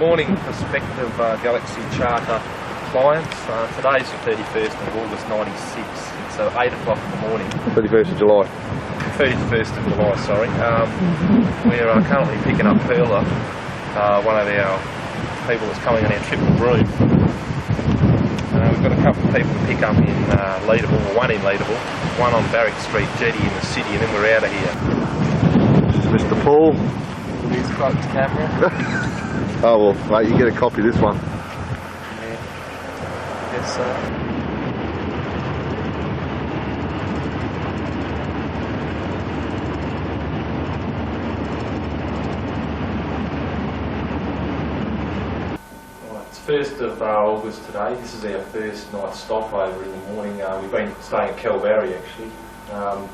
Morning prospective Galaxy Charter clients. Today's the 31st of August 96. It's 8 o'clock in the morning. 31st of July. 31st of July, sorry. We're currently picking up Pearla, one of our people that's coming on our trip to Broome. We've got a couple of people to pick up in Leadable, or one in Leadable, one on Barrack Street Jetty in the city, and then we're out of here. Mr. Paul. Here's got the camera. Oh well, mate, you get a copy of this one. Yeah. Yes, sir. It's 1st of August today. This is our first night stopover in the morning. We've been staying at Kalbarri actually.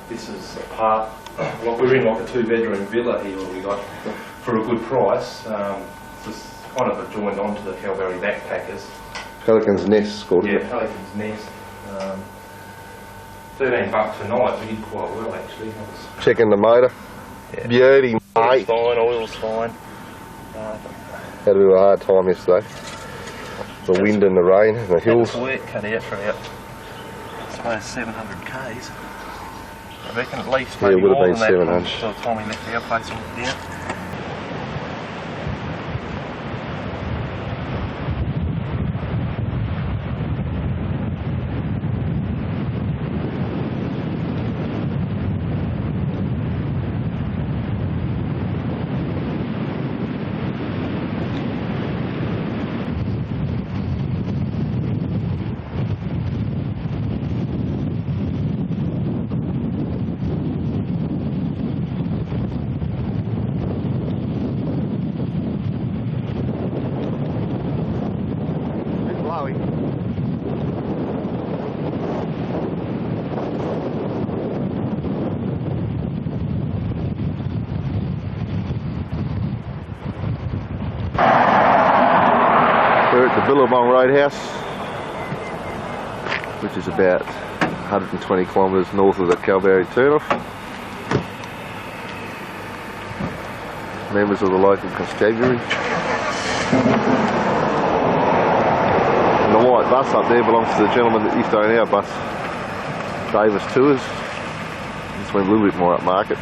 This is a part, well, we're in like a 2-bedroom villa here that we got for a good price. It's kind of joined onto the Kalbarri backpackers. Pelican's Nest, called it. Yeah, Pelican's Nest. $13 a night. We did quite well actually. Checking the motor. Yeah. Beauty, mate. Oil's fine, oil's fine. Had a bit of a hard time yesterday. The wind and the rain and the hills. Had work cut out for about, I suppose, 700 k's. I reckon at least maybe it would more have been than that 700. by the time we left our place and went down. We're at the Billabong Roadhouse, which is about 120 kilometres north of the Kalbarri turnoff. Members of the local constabulary. And the white bus up there belongs to the gentleman that used to own our bus, Davis Tours. This went a little bit more upmarket.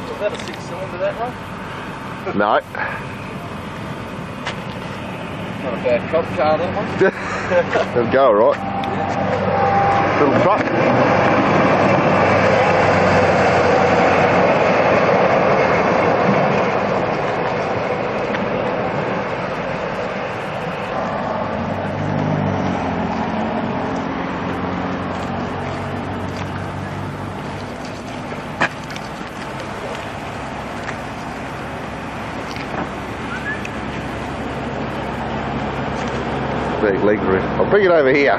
Is that a 6-cylinder, that one? No. Not a bad cop car, that one. It'll go alright. Yeah. Little truck. Big leg room. I'll bring it over here.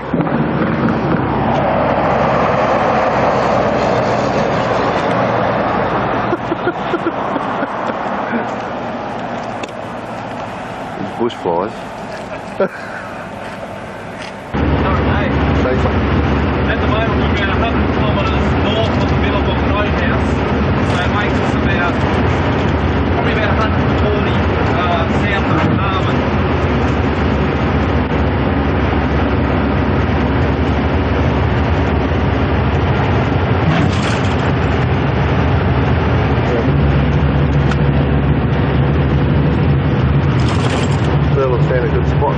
These bush flies. At the moment we're about 100 kilometres north of the Billabong Roadhouse, so it makes us probably about 140 south of Darwin. Pearla's found a good spot.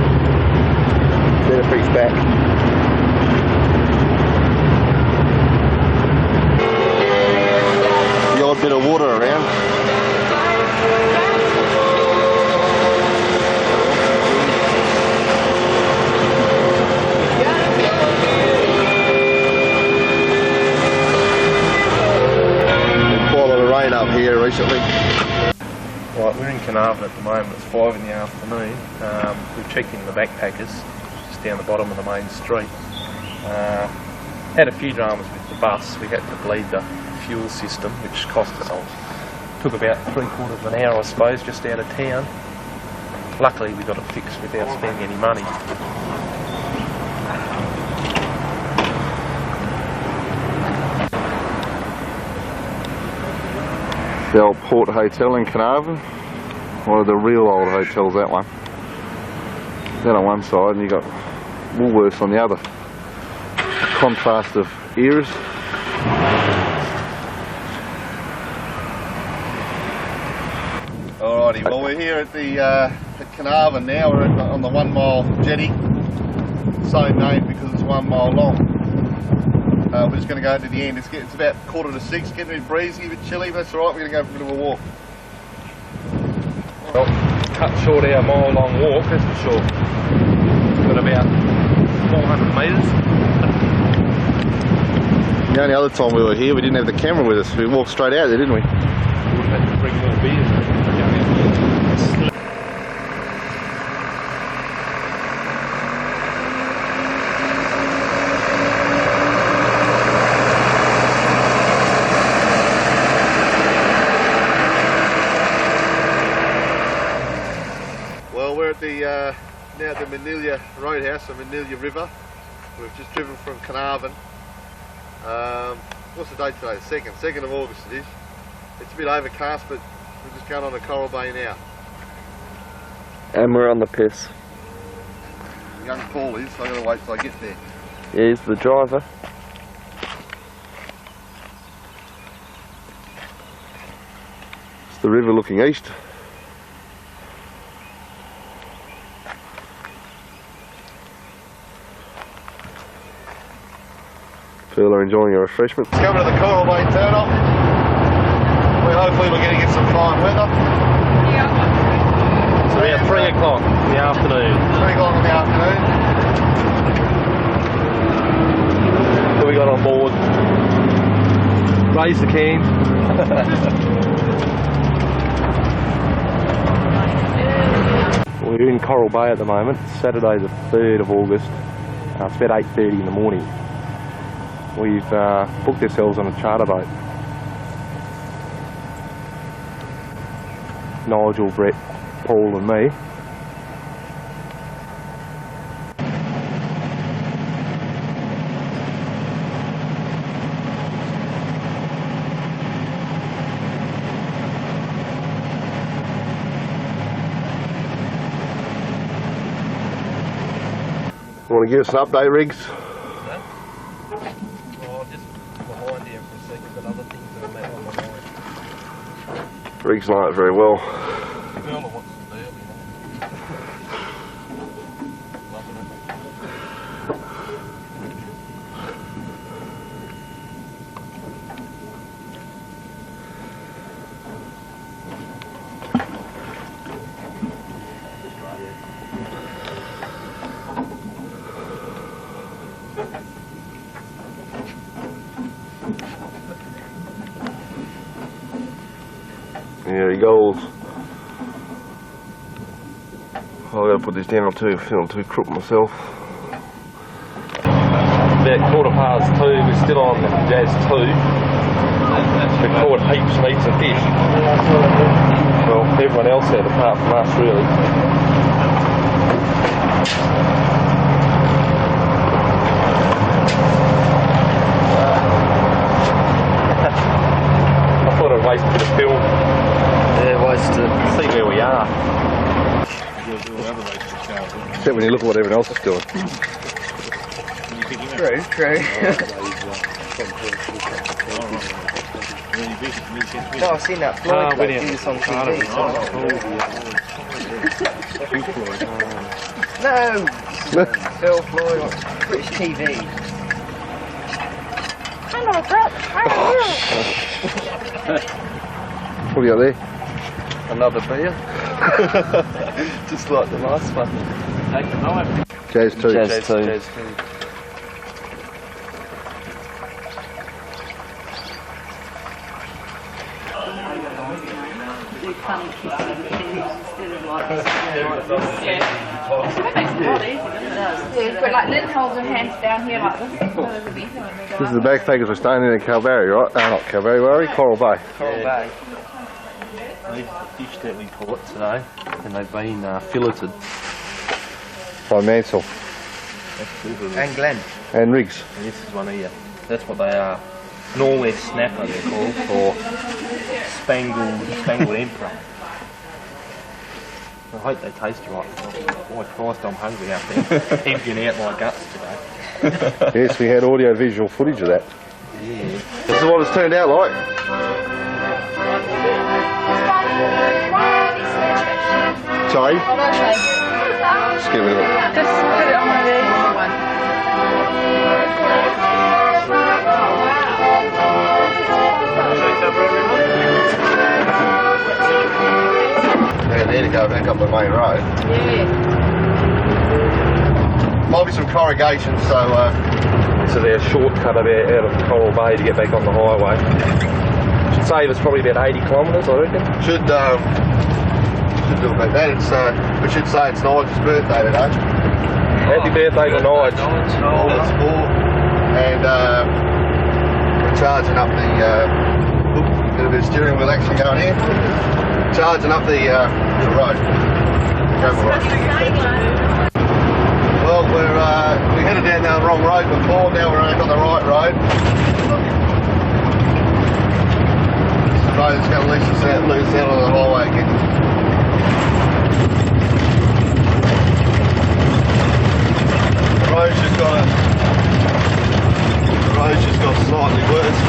Get a piece back. The odd bit of water around. Been quite a lot of rain up here recently. Right, we're in Carnarvon at the moment. It's 5 in the afternoon. We've checked in the backpackers, just down the bottom of the main street. Had a few dramas with the bus. We had to bleed the fuel system, which cost us, took about 3/4 of an hour, I suppose, just out of town. Luckily we got it fixed without spending any money. The old Port Hotel in Carnarvon, one of the real old hotels, that one. Then on one side, and you got Woolworths on the other. A contrast of eras. Alrighty, well we're here at the at Carnarvon now. We're on the 1 mile jetty. So named because it's 1 mile long. We're just going to go to the end. It's about 5:45, getting a bit breezy, a bit chilly, but that's alright, we're going to go for a bit of a walk. Well, cut short our mile long walk, that's for sure. Got about 400 metres. The only other time we were here, we didn't have the camera with us. We walked straight out there, didn't we? Would have had to bring more beers. Well, we're at the now at the Manila Roadhouse, the Manila River. We've just driven from Carnarvon. What's the date today? The 2nd of August it is. It's a bit overcast, but we're just going on to Coral Bay now. And we're on the piss. Young Paul is, so I've got to wait till I get there. Here's the driver. It's the river looking east. Pearla enjoying a refreshment. Coming to the Coral Bay turn-off. Hopefully we're going to get some fine weather. It's about 3 o'clock in the afternoon. 3 o'clock in the afternoon. What we got on board? Raise the can. We're in Coral Bay at the moment. It's Saturday the 3rd of August. It's about 8:30 in the morning. We've booked ourselves on a charter boat. Nigel, Brett, Paul and me. Want to give us an update, Riggs? Well, just behind here for a second, but other things that are met on my mind. Riggs know it very well. Pearla wants some deal, you know. Loving it. There he goes. I've got to put this down too, feeling too crook myself. About 2:15, we're still on Jazz 2. We've caught heaps and heaps of fish. Well, everyone else had apart from us, really. I thought I'd waste a bit of film. Yeah, wasted. See where we are. Except when you look at what everyone else is doing. True. No, I've seen that Floyd do this on TV. No! Phil Floyd, British TV. Hello, Brett. What do you got there? Another beer. Just like the last one. Take the knife. Jazz 2. Jazz 2. Jazz 2. Funny kissing instead of like this. Yeah, but like Lynn holds her hands down here like this. This is the backpackers we're staying in Calvary, right? Not Calvary, where are we? Coral Bay. Coral Bay. These fish that we caught today, and they've been filleted. By Mansell. And Glen. And Riggs. And this is one here. That's what they are. Norway snapper they're called, or spangled emperor. I hope they taste right. Oh Christ, I'm hungry out there, emptying out my guts today. Yes, we had audio-visual footage of that. Yeah. This is what it's turned out like. Sorry? Just give it a look. Just put it on the one. Yeah, there to go back up the main road. Yeah. Might be some corrugations, so they're a shortcut out of Coral Bay to get back on the highway. Should save us probably about 80 kilometres, I reckon. should do about that. It's we should say it's Nigel's birthday today. Happy birthday to Nige. All that's for, and we're charging up the bit of the steering wheel actually going here. Charging up the road. Gravel road. Well, we headed down the wrong road before. Now we're on the right road. This road is going to lease us out on the highway again. The road's just got slightly worse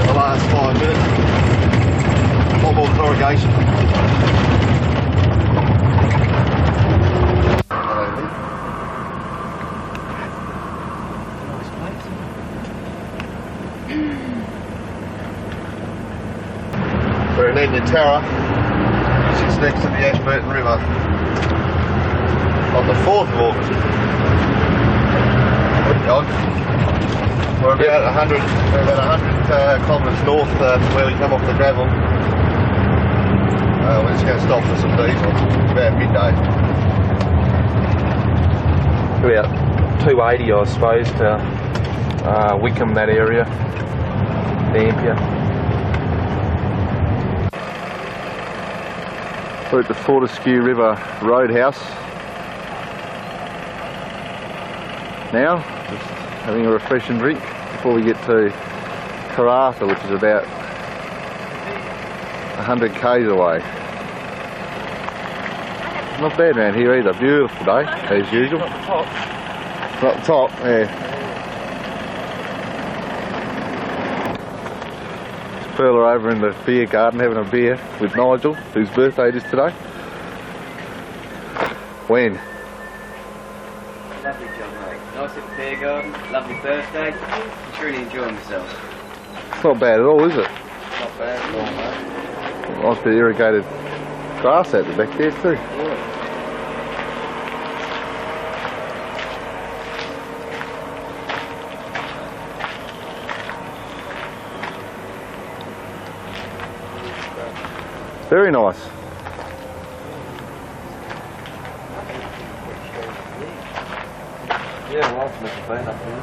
in the last 5 minutes. One more corrugation. We're in Tara, sits next to the Ashburton River on the 4th of August. Pretty odd. We're about 100 kilometres north from where we come off the gravel. We're just going to stop for some diesel. It's about midday. About 280 I suppose to Wickham, that area, Dampier. We're at the Fortescue River Roadhouse now, just having a refreshing drink before we get to Karratha, which is about 100 k's away. Not bad around here either, beautiful day as usual. Not the top, yeah. Pearla over in the beer garden having a beer with Nigel, whose birthday it is today. When? Lovely job, mate. Nice little beer garden, lovely birthday. I'm sure you're enjoying yourself. It's not bad at all, is it? Not bad at all, mate. Nice bit of irrigated grass out the back there too. Very nice. Yeah, well, I've never been up here.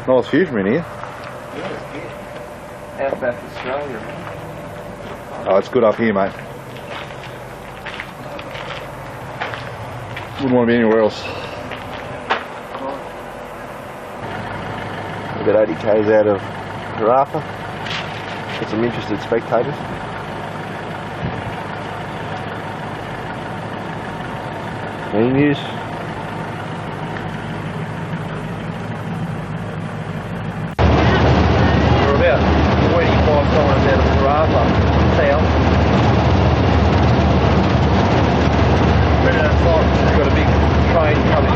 Nice view from in here. Yeah, it's good. Outback Australia. Oh, it's good up here, mate. Wouldn't want to be anywhere else. About 80 k's out of Karratha. Got some interested spectators. Menus. We're about 25 kilometres out of Karratha, south. We've got a big train coming.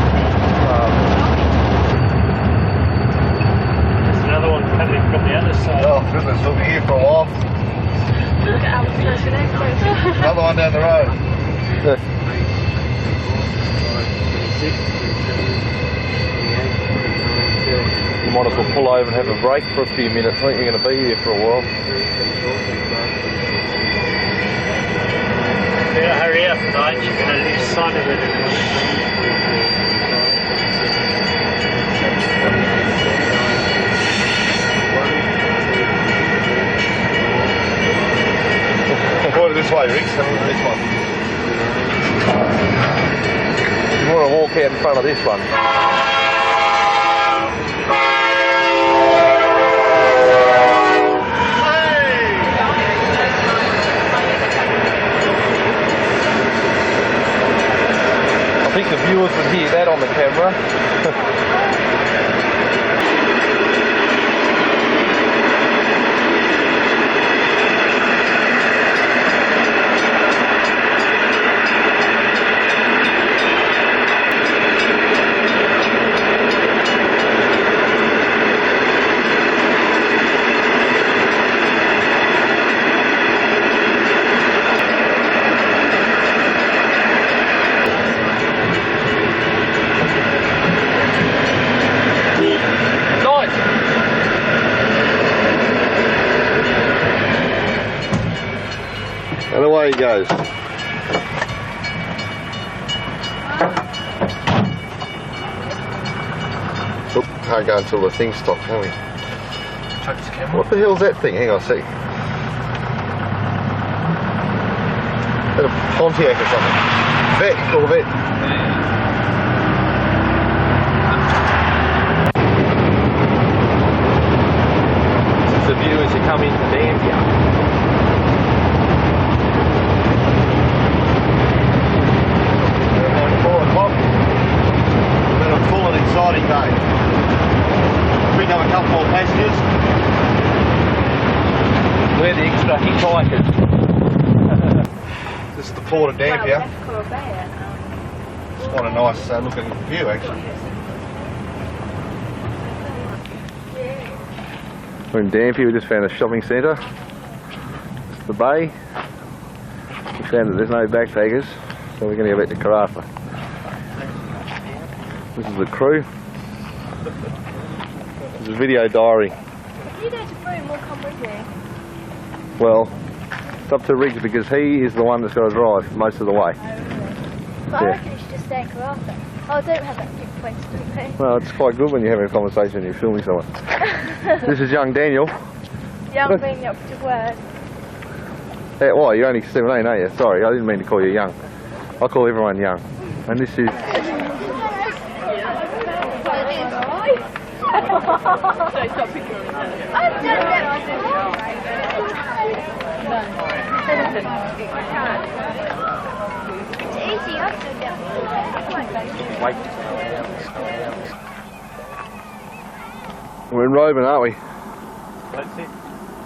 There's another one coming from the other side. Oh goodness, we'll be here for a while. Look at our person. Another one down the road. We might as well pull over and have a break for a few minutes. I think we're going to be here for a while. Better hurry up, Nige. You're going to lose sight of it. Point this way, Rick. This one. You want to walk out in front of this one. wish the viewers would hear that on the camera. And away he goes. Oop, can't go until the thing stops, can we? Chuck's camera. What the hell's that thing? Hang on a sec. Is that a Pontiac or something? Corvette. This is the view as you come into Dampier. Been a full and exciting day. We have a couple more passengers. We're the extra hitchhikers. This is the port of Dampier. It's quite a nice looking view actually. We're in Dampier, we just found a shopping centre. It's the bay. We found that there's no backpackers, so we're going to go back to Carafa. This is the crew. This is a video diary. If you go to Broome, we'll come with you. Well, it's up to Riggs because he is the one that's got to drive most of the way. But I reckon you should just stay in Carafa. Oh, don't have that big place, don't they? Well, it's quite good when you're having a conversation and you're filming someone. This is young Daniel. Young being the operative word. Hey, why? You're only 17, aren't you? Sorry, I didn't mean to call you young. I call everyone young. And this is... We're in Roban, aren't we? That's it.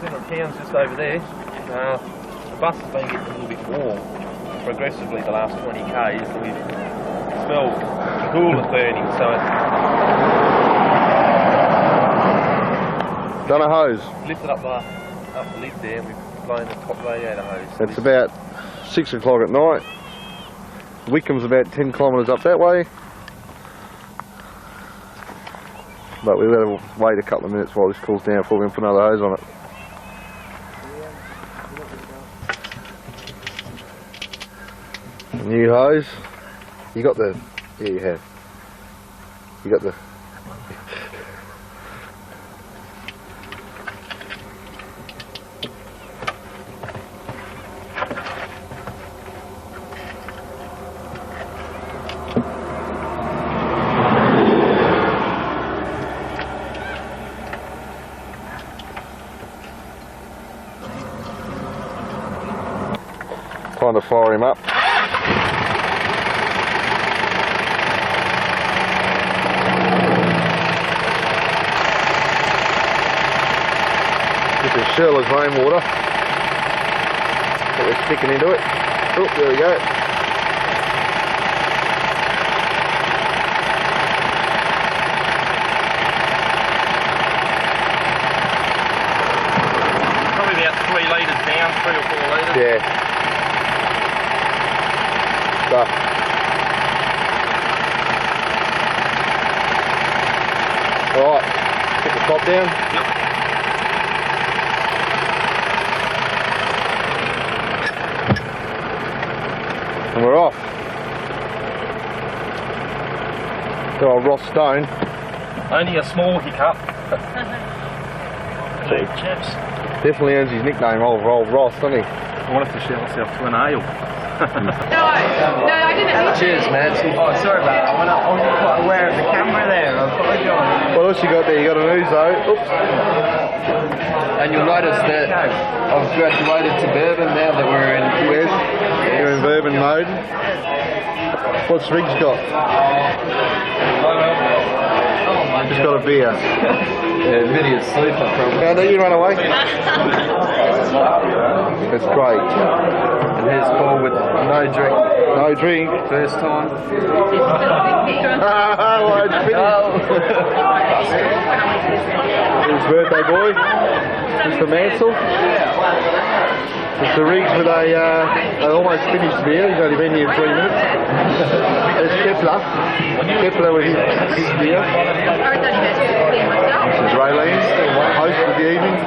Centre of town's just over there. The bus has been getting a little bit warm progressively the last 20 k's. We've smelled the cooler burning, so Done a hose. it's lifted up the lid there and we've blown the top radiator hose. It's about 6 o'clock at night. Wickham's about 10 kilometres up that way. But we've got to wait a couple of minutes while this cools down before we can put another hose on it. New hose. You got the... Yeah, you have. You got the... Trying to fire him up. This is Shirley's rainwater that we're sticking into it. Oh, there we go. Probably about 3 litres down, 3 or 4 litres. Yeah. Stuff. Alright, get the top down. Yep. And we're off. Good old Ross Stone. Only a small hiccup. Hey, chaps. Definitely earns his nickname, old Ross, doesn't he? I wanted to shout myself to an ale. No, I didn't. Cheers, man. Oh, sorry about that. I wasn't quite aware of the camera there. I apologise. What else you got there? You got an ouzo. Oops. And you'll notice that I've graduated to bourbon now that we're in. You're in bourbon mode. What's Riggs got? Just got a beer. Yeah, immediate sleeper probably. Now, you run away. That's great. And here's Paul with no drink. No drink. First time. Well, it's finished. His birthday boy, Mr. Mansell. Mr. Riggs with a almost finished beer. He's only been here 3 minutes. There's Pearla. Pearla with his beer. This is Raylene, host of the evening.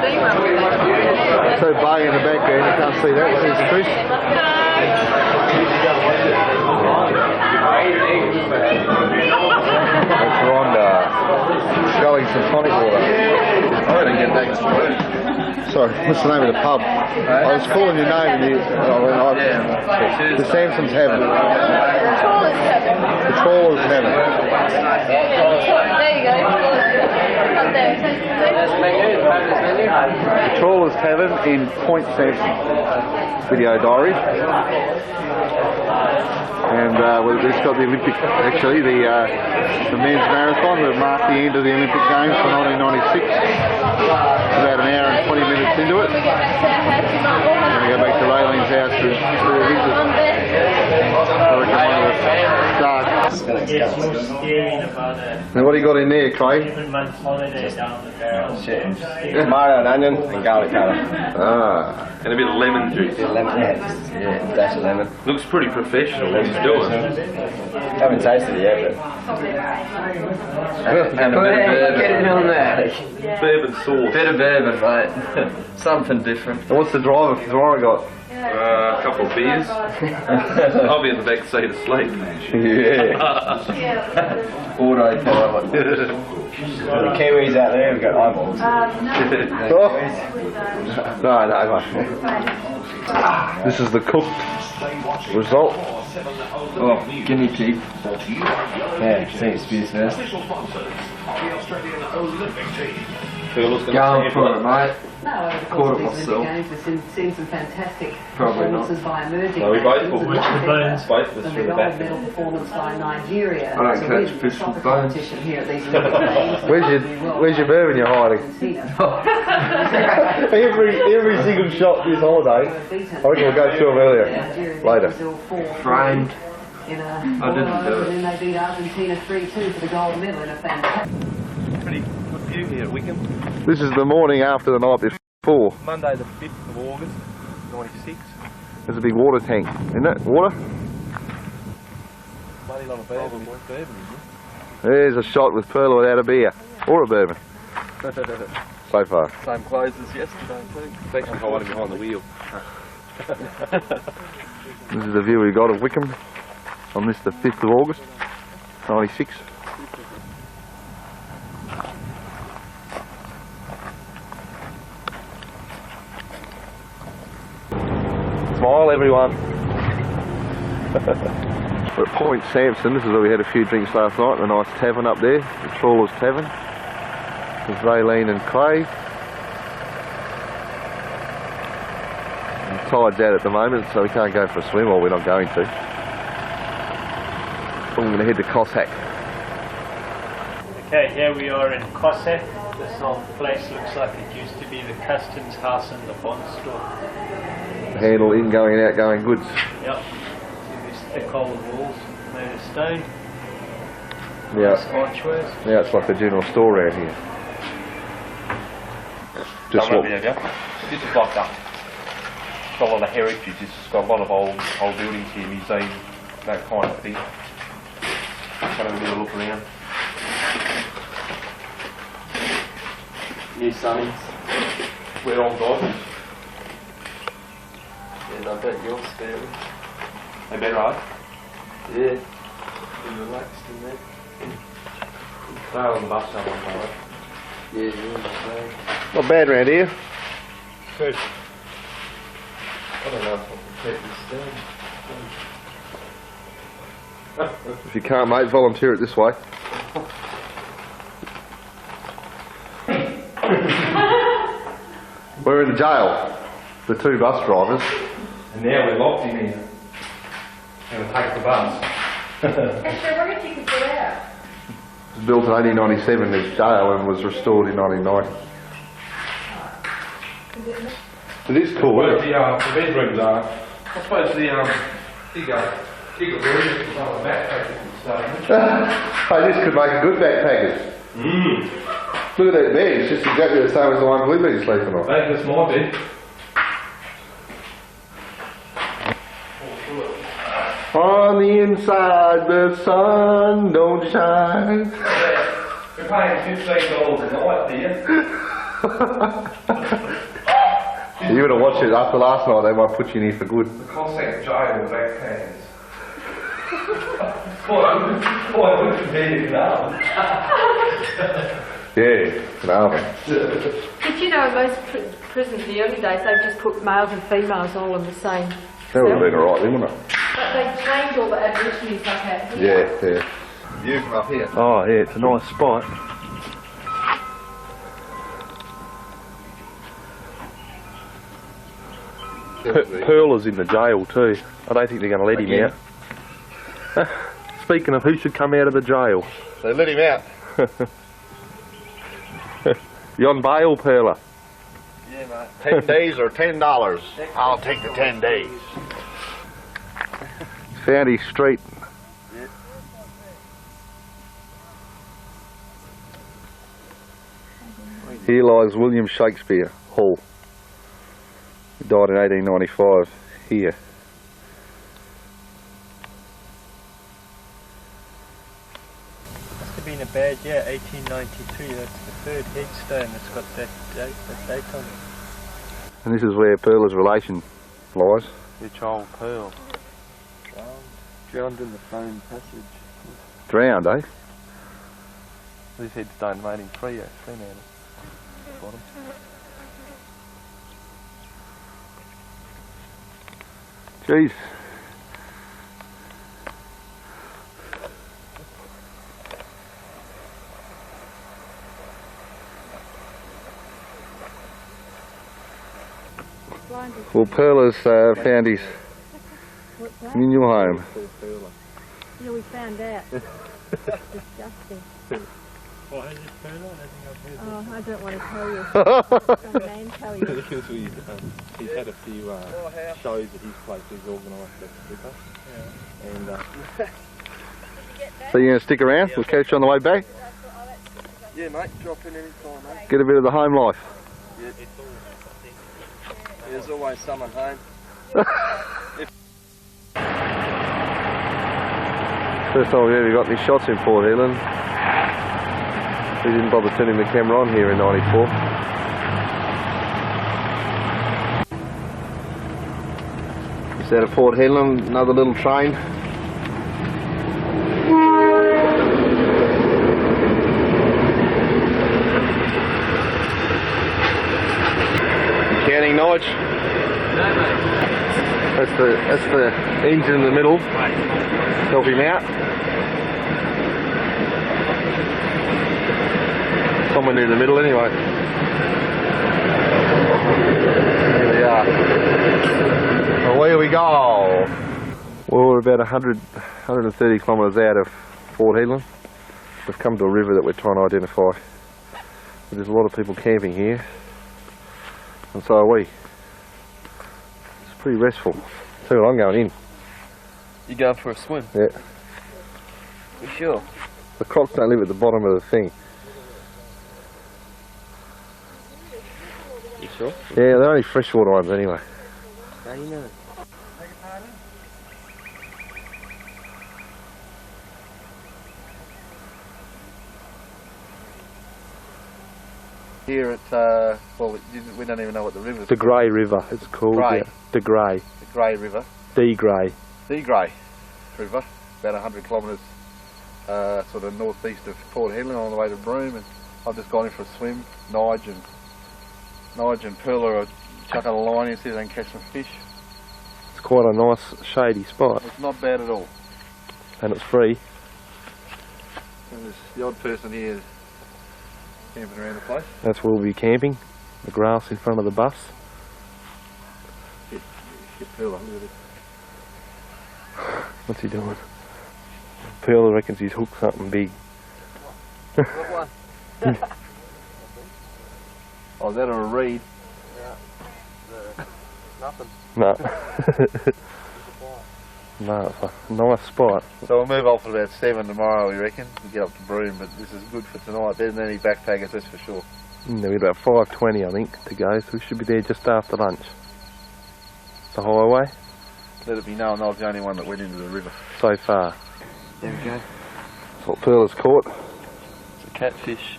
So Bay in the background, you can't see that. There's Chris. That's Rhonda. Sculling some tonic water. I didn't get that straight. Sorry, what's the name of the pub? I was calling your name and the Samsons have it. The Trawlers have it. There you go. Up there. The Trawlers Tavern in Point Sampson. Video diary. And we've got the Olympic, actually, the men's marathon that marked the end of the Olympic Games for 1996. About an hour and 20 minutes into it. We're going to go back to Raylene's house to visit. Now what do you got in there, Craig? 7 months holiday down the barrel. Tomato and onion and garlic powder. Ah, and a bit of lemon juice. Lemon, dash of lemon. Looks pretty professional what he's doing. Haven't tasted it yet, And a bit of bourbon. Get it on there. Bourbon sauce. Bit of bourbon, mate. Something different. And what's the driver got? A couple of beers. I'll be in the back seat asleep. Yeah. Autopilot. The Kiwis out there have got eyeballs. No, mate. This is the cooked result. Oh, guinea pig. Yeah, see it spears first. Going for it, mate. No, over the Caught course it of these myself. Olympic Games, we've seen some fantastic Probably not. performances by emerging No, we both nations, will. and Which nothing the bones? less Both of us than through the the gold back. medal performance by Nigeria. I don't It's a catch really fish soccer with bones. competition here at these Olympic Games. Where's your bourbon you're hiding? every single shot this holiday. I reckon we'll go to them earlier. Later. Framed. In a I didn't do it. and then they beat Argentina 3-2 for the gold medal in a fantastic. Pretty good view here at Wickham. This is the morning after the night before. Monday the 5th of August, 96. There's a big water tank, isn't it? Water? Bloody lot of bourbon, isn't There's a shot with Pearla without a beer. Or a bourbon. So far. Same clothes as yesterday too. It's actually hiding behind the wheel. This is the view we got of Wickham on this the 5th of August, 96. Smile everyone. We're at Point Sampson. This is where we had a few drinks last night in a nice tavern up there, the Trawlers Tavern. There's Raylene and Craig. The tide's out at the moment, so we can't go for a swim, or we're not going to. I'm going to head to Cossack. Okay, here we are in Cossack. This old place looks like it used to be the customs house and the bond store. Handle ingoing and outgoing goods. Yep. See these thick old walls made of stone. Yeah. Nice archways. Yeah, it's like the general store around here. Just what? This is like got a lot of heritage. It's got a lot of old buildings here, museum, that kind of thing. Have a bit of a look around. New Sunnies. We're old divers. Yeah, I bet you're scary. They better, right? Yeah. Be relaxed in there. They're on the bus somewhere, Yeah, you're in the same. Not bad round here. Good. I don't know if I can keep this down. If you can't, mate, volunteer it this way. We're in jail, the two bus drivers. And now we're locked in here. And we take the bus. Esther, what did you get out? It was built in 1897 as jail and was restored in 1990. It is cool, isn't it? The bedrooms are. I suppose you got room for some of the backpackers and stuff. Hey, this could make a good backpackers. Look at that bed, it's just exactly the same as the one we've been sleeping on. Make this my bed. On the inside, the sun don't shine. We're paying $15 a night, dear. You would have watched it after last night, they might put you in here for good. The Cossack jail backpackers. Boy, look at me now. Yeah, no. Did you know in most prisons in the early days they just put males and females all in the same That would have been alright then, wouldn't it? But they changed all the aborigines like that here. Yeah, yeah. View from up here. Oh yeah, it's a nice spot. Pearla's in the jail too. I don't think they're going to let him out. Speaking of who should come out of the jail. They let him out. You on bail, Pearla? Yeah, mate. 10 days or $10. I'll take the 10 days. Found his street. Yeah. Here lies William Shakespeare Hall. He died in 1895 here. Must have been a bad year, 1893. That's the third headstone that's got that date on it. And this is where Pearla's relation lies. Your child Pearl. Drowned in the phone passage. Drowned, eh? These headstones made him free, actually, man. Bottom. Jeez. Well, Pearla's found his new home. Yeah, we found out. Disgusting. What is it, Pearla? I think I've heard Oh, I don't want to tell you. Some man tell you. Because he's had a few shows at his place. He's organised that with us. Yeah. And So you're going to stick around? We'll catch you on the way back? Yeah, mate. Drop in any time, mate. Get a bit of the home life. Yeah. There's always someone home. First time we've ever got any shots in Port Hedland. We didn't bother turning the camera on here in '94. Just out of Port Hedland, another little train. You counting, Nige? No, mate. That's the engine in the middle. Help him out. Somewhere near the middle anyway. Here we are. Away we go. Well, we're about 130 kilometres out of Port Hedland. We've come to a river that we're trying to identify. But there's a lot of people camping here. And so are we. It's pretty restful. Tell you what, I'm going in. You going for a swim? Yeah. You sure? The crocs don't live at the bottom of the thing. You sure? Yeah, they're only freshwater ones anyway. How you know? Here at, well, we don't even know what the river's The Grey River, it's called. Grey. Yeah. The Grey. The Grey River. The Grey. The Grey River, about 100 kilometres sort of northeast of Port Hedland on the way to Broome, and I've just gone in for a swim. Nige and Pearla are chucking a line in, see if they can catch some fish. It's quite a nice shady spot, It's not bad at all. and it's free. And there's the odd person here camping around the place. That's where we'll be camping. The grass in front of the bus. Get Pearla, look at this. What's he doing? Pearla reckons he's hooked something big. What one? Oh, is that a reed? Nothing. No. No, it's a nice spot. So we'll move off at about 7 tomorrow, we reckon. We'll get up to Broome, but this is good for tonight. Better than any backpackers, that's for sure. We've got about 5:20 I think to go, so we should be there just after lunch. The highway Let it be known I was the only one that went into the river. so far. There we go. That's what Pearla's caught. It's a catfish.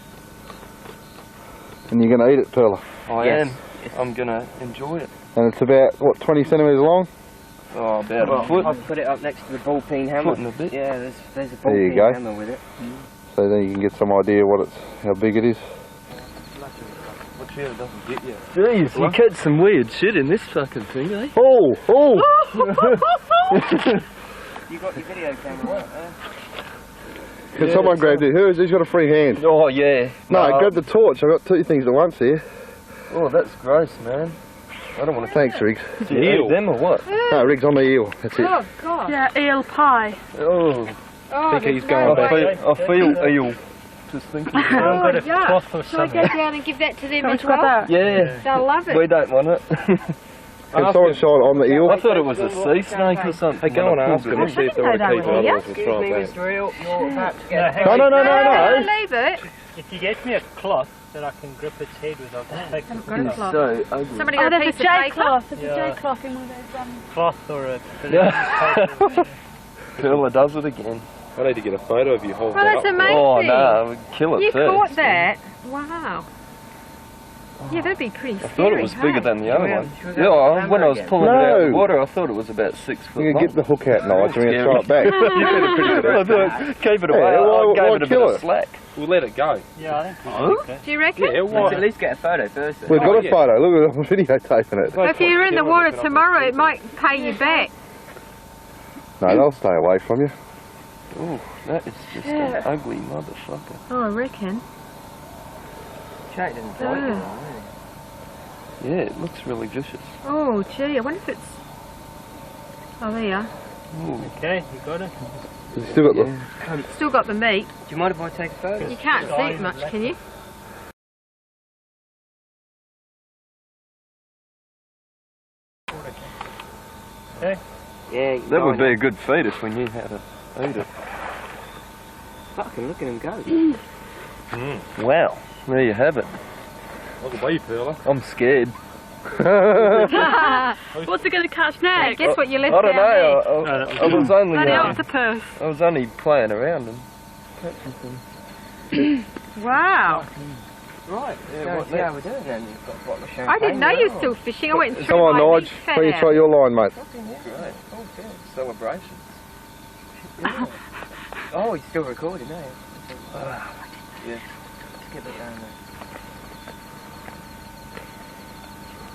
And you're going to eat it, Pearla. I Yes. am. I'm gonna enjoy it. And it's about, what, 20 centimetres long? Oh, about a foot. I've put it up next to the ball peen hammer. Foot and a bit. Yeah, there's a ball There you peen go. hammer with it. So then you can get some idea what it's, how big it is. What chair doesn't get you? Jeez, you catch some weird shit in this fucking thing, eh? Oh! Oh! You got your video camera out there? Can someone grab it? He's got a free hand. Oh, yeah. No, grab the torch. I've got two things at once here. Oh, that's gross, man. I don't want to Thanks, Riggs. eat them or what? No, Riggs, on the eel. That's it. Oh, God. Yeah, eel pie. Oh, Oh, think he's there's going no back. way. I feel eel. Just thinking. I've got a yeah. cloth or Shall I something. go down and give that to them I've as got well? that. Yeah, They'll love it. we don't want it. Can someone shine on the eel? I thought it was a sea snake or something. Hey, go and ask them and see if they want to keep it, Yeah. otherwise we'll throw it back. Mr. Eel, you're about to get No, no, no, no, no! Leave it. If you get me a cloth that I can grip its head with, I'll just take the It's so ugly. Somebody Oh, got a there's piece a of J paper. cloth. There's a Yeah. J cloth in one of those. cloth or a Yeah. Pearla does it again. I need to get a photo of you holding Oh, that's amazing. Oh no, we'd kill it You first. caught that? Wow. Yeah, that'd be pretty I scary. thought it was bigger hey? than the other Yeah, one. she was Yeah, out of the when I was camera pulling it out of No. the water, I thought it was about 6 foot You can long. get the hook out, Nigel, and throw it back. You did a pretty good job. Keep it away. Yeah, why- I gave why it a bit kill of it? slack. We'll let it go. Yeah, I think we should do that. Do you reckon? Yeah, Let's at least get a photo first. We've got a yeah. photo. Look at the videotaping it. If you're in the water tomorrow, it might pay you back. No, they'll stay away from you. Ooh, that is just an ugly motherfucker. Oh, I reckon. Check didn't bite you, Yeah. though, Yeah, it looks really vicious. Oh, gee, I wonder if it's... Oh, there you are. Ooh. Okay, you got it? You've still got the... Still got the meat. Do you mind if I take a photo? You can't see it much, can you? Okay. Yeah, That would be a good feed if we knew how to eat it. Fucking look at him go. Wow, there you have it. Look away, Pearla. I'm scared. What's it going to catch next? Guess what you left I don't down there? know. I was only Bloody octopus. I was only playing around and catching things. Wow. Right. Yeah, Go what and see how next? we're doing then. You've got a bottle of I champagne didn't know you were as still well. fishing. I went through Come on, my Nige. meat Why don't you fat try out. your line, mate? Great. Okay. Celebration. Oh, he's still recording, eh? Yeah. Get it down there.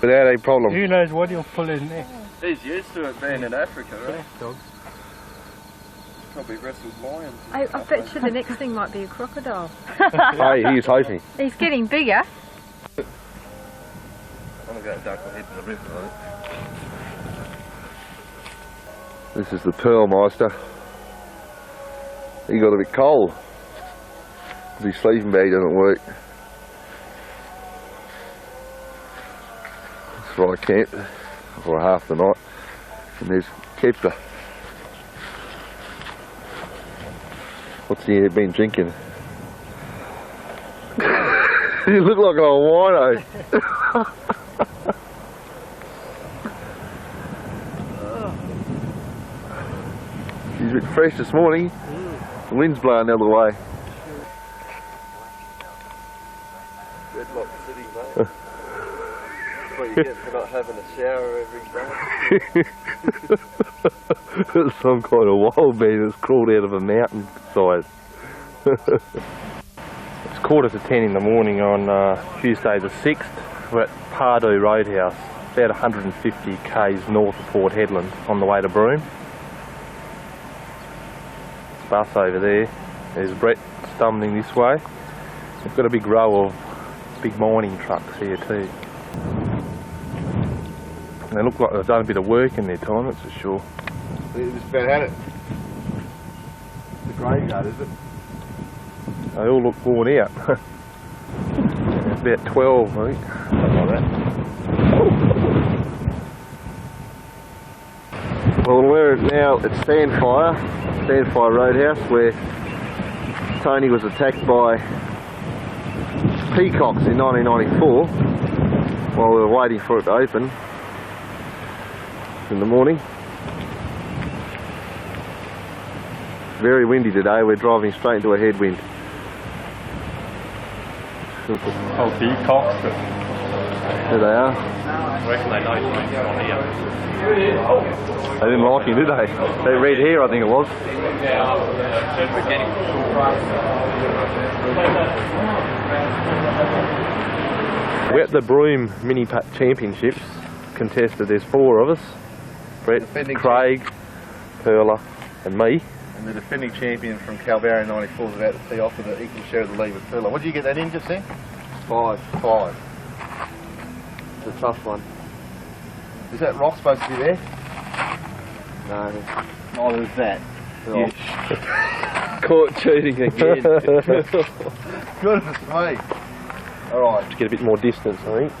Without any problem. Who knows what you'll pull in next? He's used to it being in Africa, right? Dog. Probably wrestled lions. I bet you the next thing might be a crocodile. Hey, he's hoping. He's getting bigger. I'm going to go duck my head in the river, I think. This is the Pearlmeister. He got a bit cold. His sleeping bag doesn't work. That's where I camped for half the night. And there's Kepler. What's he been drinking? You look like an old wino. He's a bit fresh this morning. The wind's blowing the other way. Deadlock City, mate. That's what you get for not having a shower every day. It's some kind of wild man that's crawled out of a mountainside. It's 10:45 in the morning on Tuesday the 6th. We're at Pardue Roadhouse, about 150 k's north of Port Hedland, on the way to Broome. Bus over there. There's Brett stumbling this way. We've got a big row of big mining trucks here too. And they look like they've done a bit of work in their time, that's for sure. Just about had it. graveyard, is it? They all look worn out. There's about 12, I think. Something like that. Well, we're now at Sandfire Roadhouse, where Tony was attacked by peacocks in 1994 while we were waiting for it to open in the morning. Very windy today, we're driving straight into a headwind. Oh, peacocks. There they are. I reckon they know something's on here. They didn't like him, did they? They red hair, I think it was. We're at the Broome Mini Putt Championships contested. There's 4 of us. Brett, Craig, Pearla and me. And the defending champion from Calvary 94 is about to tee off with an equal share of the lead with Pearla. What did you get that in just then? 5. 5. It's a tough one. Is that rock supposed to be there? No. Oh, there's that. Oh. Caught cheating again. Goodness me. Alright. To get a bit more distance, I think.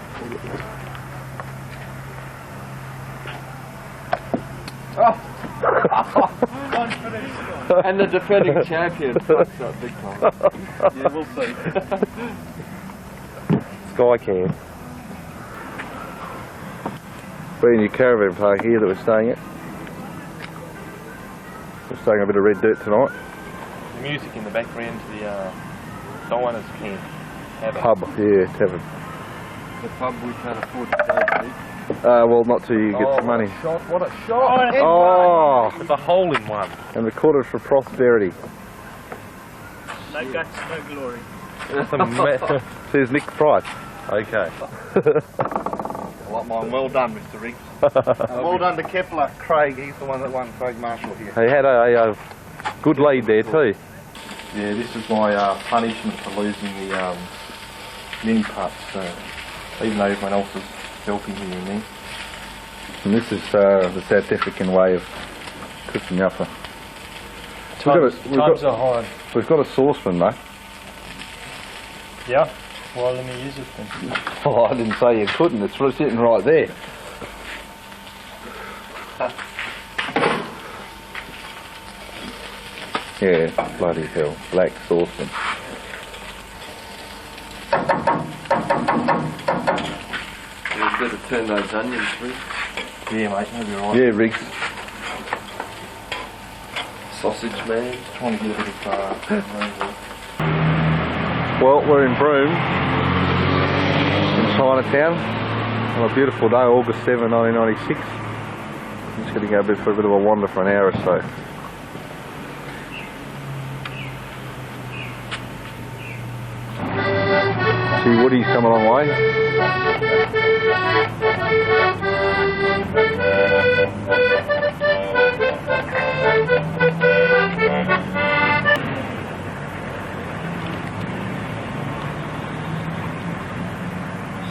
And the defending champion. Fucks up big time. Yeah, we'll see. Sky cam. We're in your caravan park here that we're staying at. We're staying a bit of red dirt tonight. The music in the background to the diners camp. Pub, yeah, tavern. The pub we can't afford to go to. Well, not till you get some money. Shot, what a shot! Oh! It's a hole in one. And recorded for prosperity. No guts, no glory. Says Nick Price. Okay. I like mine. Well done, Mr. Riggs. Well done to Kepler. Craig, he's the one that won. Craig Marshall here. He had a good lead there too. Yeah, this is my punishment for losing the mini putts. Even though everyone else is helping me in there. And this is the South African way of cooking up. Times are hard. We've got a saucepan, mate. Yeah? Well, let me use it then. Oh, I didn't say you couldn't. It's sitting right there. Yeah, bloody hell. Black saucepan. You've got to turn those onions through. Yeah, mate, that'll be right. Yeah, Riggs. Sausage man. Trying to get a bit of Well, we're in Broome, in Chinatown, on a beautiful day, August 7, 1996. I'm just going to go for a bit of a wander for an hour or so. See, Woody's come a long way.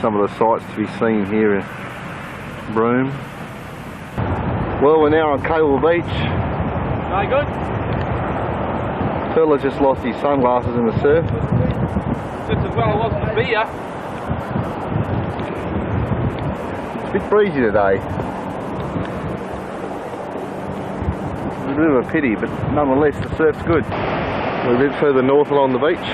Some of the sights to be seen here in Broome. Well, we're now on Cable Beach. Very good. Pearla just lost his sunglasses in the surf. Just as well I wasn't a beer. It's a bit breezy today. It's a bit of a pity, but nonetheless the surf's good. We're a bit further north along the beach.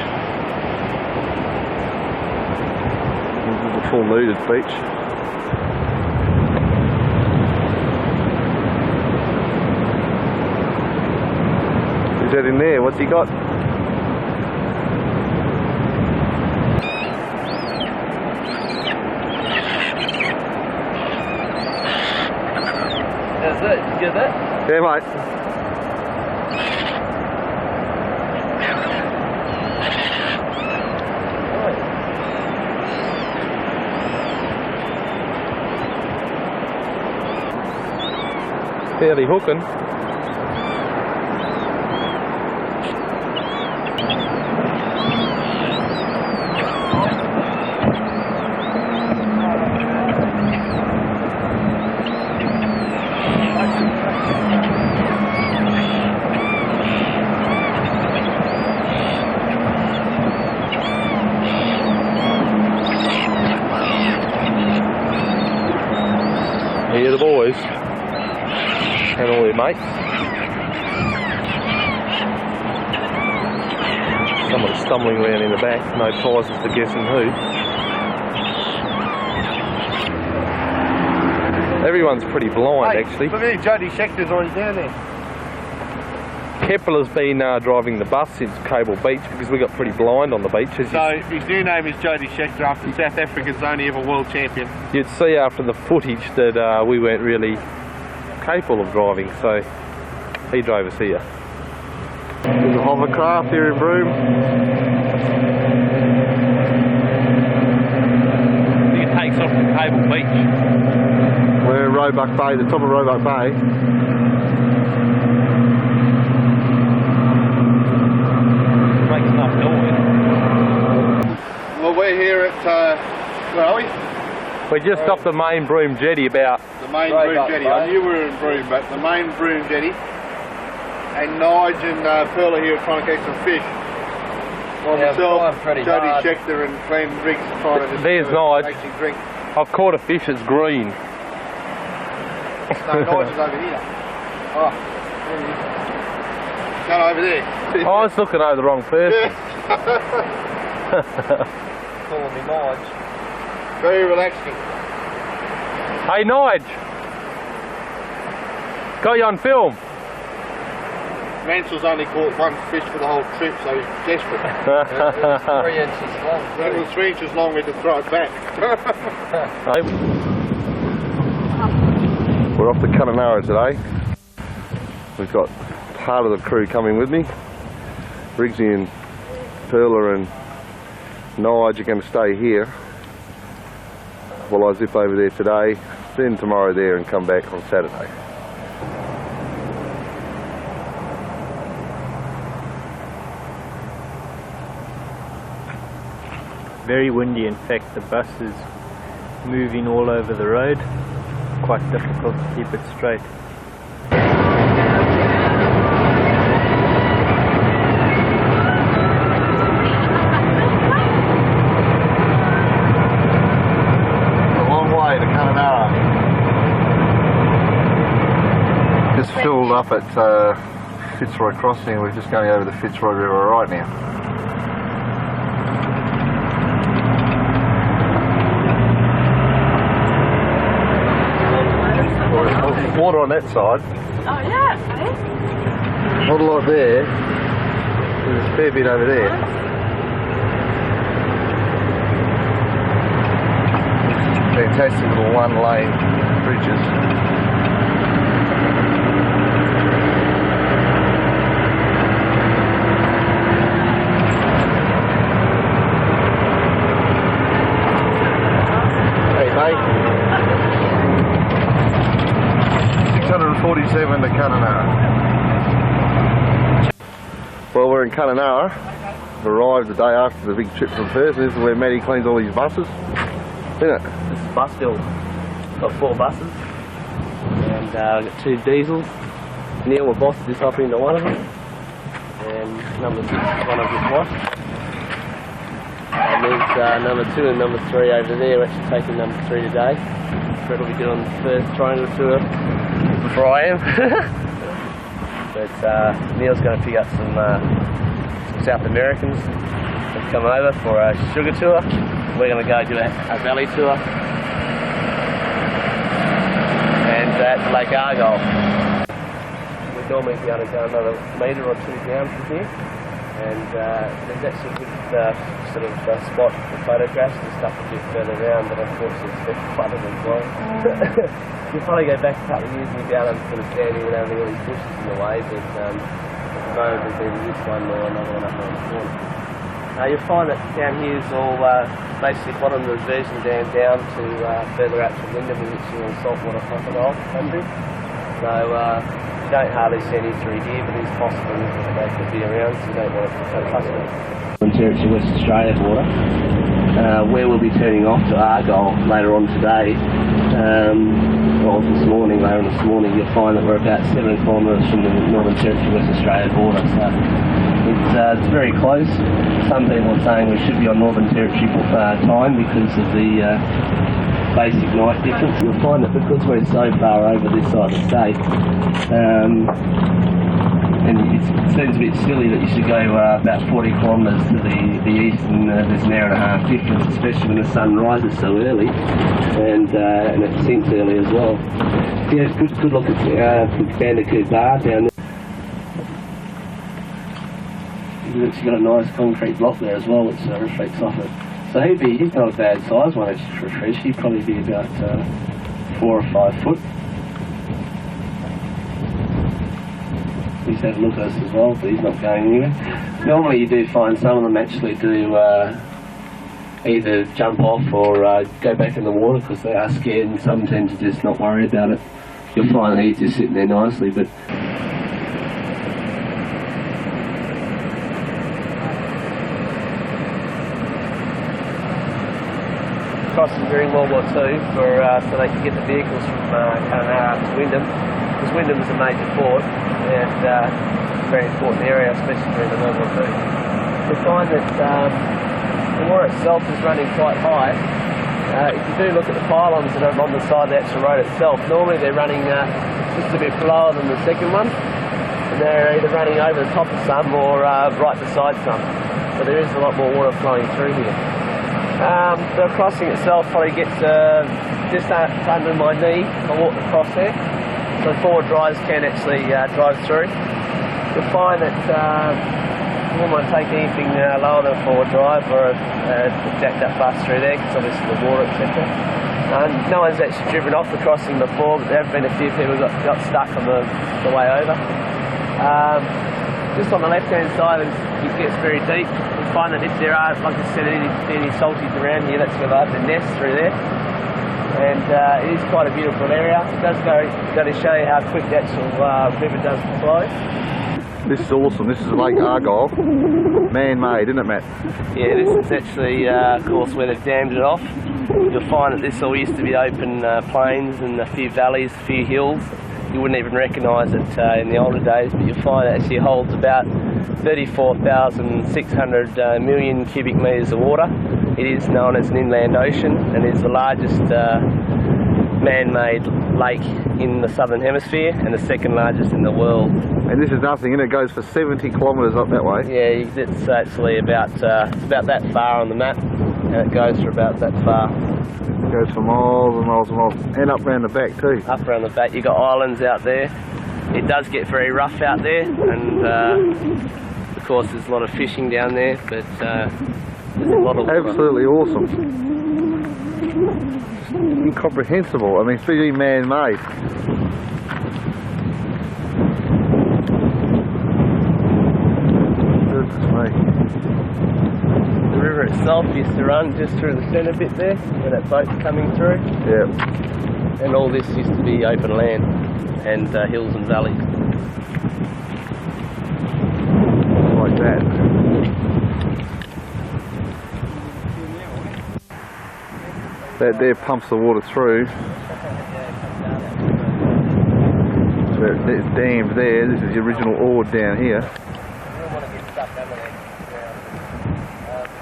This is a full nuded beach. Who's that in there? What's he got? That's it. Did you get that? Yeah, mate. Fairly hooking. Here are the boys and all their mates. Someone stumbling around in the back, no prizes for guessing who. Everyone's pretty blind actually. Look at Jody Schechter's already down there. Pearla's been driving the bus since Cable Beach because we got pretty blind on the beach. So his new name is Jody Schechter after South Africa's only ever world champion. You'd see after the footage that we weren't really capable of driving, so he drove us here. There's a hovercraft here in Broome. I think it takes off from Cable Beach. We're in Roebuck Bay, the top of Roebuck Bay. Makes enough noise. Well, we're here at, where are we? We're just off the main Broome jetty about... The main Broome jetty. I knew we were in Broome, but the main Broome jetty. And Nige and Pearla here are trying to catch some fish. Well, myself, Jody Schechter and Glen Riggs are trying to just There's Nige. drink. I've caught a fish that's green. No, Nige is over here. Oh, there he is. No, over there. I was looking over the wrong person. Calling me Nige. Very relaxing. Hey Nige! Got you on film? Mansell's only caught one fish for the whole trip, so he's desperate. It was 3 inches long. It was 3 inches long, we had to throw it back. We're off to Kununurra today. We've got part of the crew coming with me. Riggsy and Pearla and Nige are going to stay here while I zip over there today, then tomorrow there and come back on Saturday. Very windy, in fact the bus is moving all over the road. Quite difficult to keep it straight. A long way to Kununurra. Just filled up at Fitzroy Crossing. We're just going over the Fitzroy River right now. Water on that side. Oh yeah, eh? Not a lot there. There's a fair bit over there. Fantastic little one-lane bridges. Hey, mate. 647 to Kununurra. Well, we're in Kununurra. We've arrived the day after the big trip from Perth. This is where Matty cleans all his buses, isn't it? This is bus build. Got 4 buses. And I've got 2 diesels. Neil will boss this up into one of them. And number 6 is one of his wife. And there's number 2 and number 3 over there. We're actually taking number 3 today. Fred will be doing the first triangle tour before I am. But Neil's going to pick up some South Americans who've come over for a sugar tour. We're going to go do a valley tour. And that's Lake Argyle. We'd normally be able to go another metre or 2 down from here. And there's actually a good sort of spot for photographs and stuff a bit further around, but unfortunately it's been flooded as well. You'll probably go back a couple of years and you'll be able to sort of stand here without all these bushes in the way, but at the moment there's either this one or another one up on the corner. You'll find that down here is all basically bottom of the diversion dam down to further out to Wyndham, in which is all saltwater crocodile country. So you don't hardly see any through here, but it's possible that they could be around, so you don't want to become accustomed. Territory West Australia border, where we'll be turning off to Argyle later on today. Well, later on this morning, you'll find that we're about 7 kilometres from the Northern Territory West Australia border. So in it's very close. Some people are saying we should be on Northern Territory time because of the basic night difference. You'll find that because we're so far over this side of the state, and it seems a bit silly that you should go about 40 kilometres to the east, and there's an hour and a half difference, especially when the sun rises so early and it sinks early as well. Yeah, good look at Bandicoot Bar down there. You've actually got a nice concrete block there as well, which reflects off it. So he's not a bad size one for a fish. He'd probably be about 4 or 5 foot. He's had a look at us as well, but he's not going anywhere. Normally you do find some of them actually do either jump off or go back in the water because they are scared, and some tend to just not worry about it. You'll find that he's just sitting there nicely, but crossing during World War II so they could get the vehicles from Kununurra to Wyndham, because Wyndham is a major port and a very important area, especially during the World War II. We find that the water itself is running quite high. If you do look at the pylons that are on the side of the actual road itself, normally they're running just a bit lower than the second one, and they're either running over the top of some or right beside some. So there is a lot more water flowing through here. The crossing itself probably gets just under my knee. I walk across there, so forward drivers can actually drive through. You'll find that you wouldn't want to take anything lower than a forward drive or a jacked up bus through there, because obviously the water, etc. No one's actually driven off the crossing before, but there have been a few people got stuck on the way over. Just on the left-hand side, it gets very deep. You find that if there are, like I said, any salties around here, that's where they have the nest through there. And it is quite a beautiful area. It does go to show you how quick the actual river does flow. This is awesome. This is Lake Argyle, man-made, isn't it, Matt? Yeah, this is actually, of course, where they've dammed it off. You'll find that this all used to be open plains and a few valleys, a few hills. You wouldn't even recognise it in the older days, but you'll find it actually holds about 34,600 million cubic metres of water. It is known as an inland ocean and is the largest man-made lake in the southern hemisphere and the second largest in the world. And this is nothing, and it goes for 70 kilometres up that way. Yeah, it's actually about that far on the map, and it goes for about that far. It goes for miles and miles and miles, and up round the back too. Up around the back, you've got islands out there. It does get very rough out there, and of course there's a lot of fishing down there, but there's a lot of... Absolutely awesome. Incomprehensible. I mean, 3D man-made. Goodness me. The river itself used to run just through the centre bit there, where that boat's coming through. Yeah. And all this used to be open land and hills and valleys. Like that. That there pumps the water through. So it's dammed there. This is the original ore down here. You don't want to get stuck under there.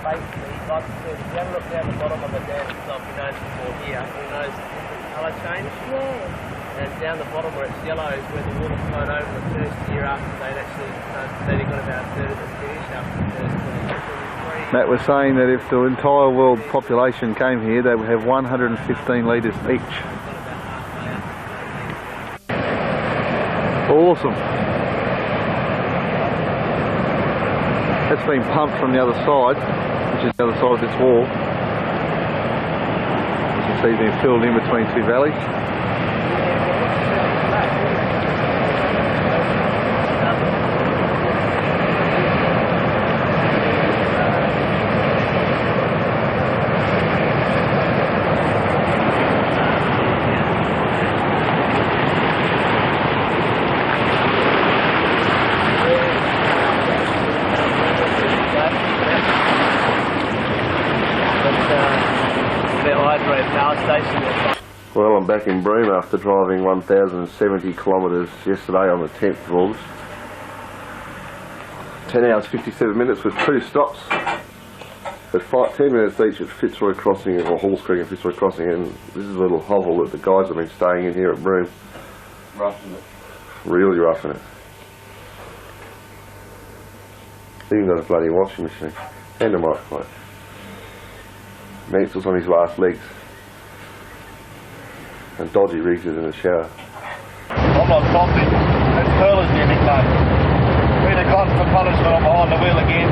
Basically, like I said, if you have a look down the bottom of the dam itself, you notice before here, you notice the colour change. Yeah. And down the bottom where it's yellow is where the water flowed over the first year after they'd actually got about a third of it finished after the first 23. Matt was saying that if the entire world population came here, they would have 115 litres each. Awesome. That's been pumped from the other side, which is the other side of this wall. As you see, it's been filled in between two valleys. Well, I'm back in Broome after driving 1,070 kilometres yesterday on the 10th of August. 10 hours 57 minutes with 2 stops. At 10 minutes each at Fitzroy Crossing, or Halls Creek and Fitzroy Crossing, and this is a little hovel that the guys have been staying in here at Broome. Roughing it. Really roughing it. Even got a bloody washing machine and a microwave. Mansel's on his last legs. And Dodgy Riggs is in the shower. I'm not Toffee. That's Pearla's new nickname. We'd have gone for punishment on behind the wheel again.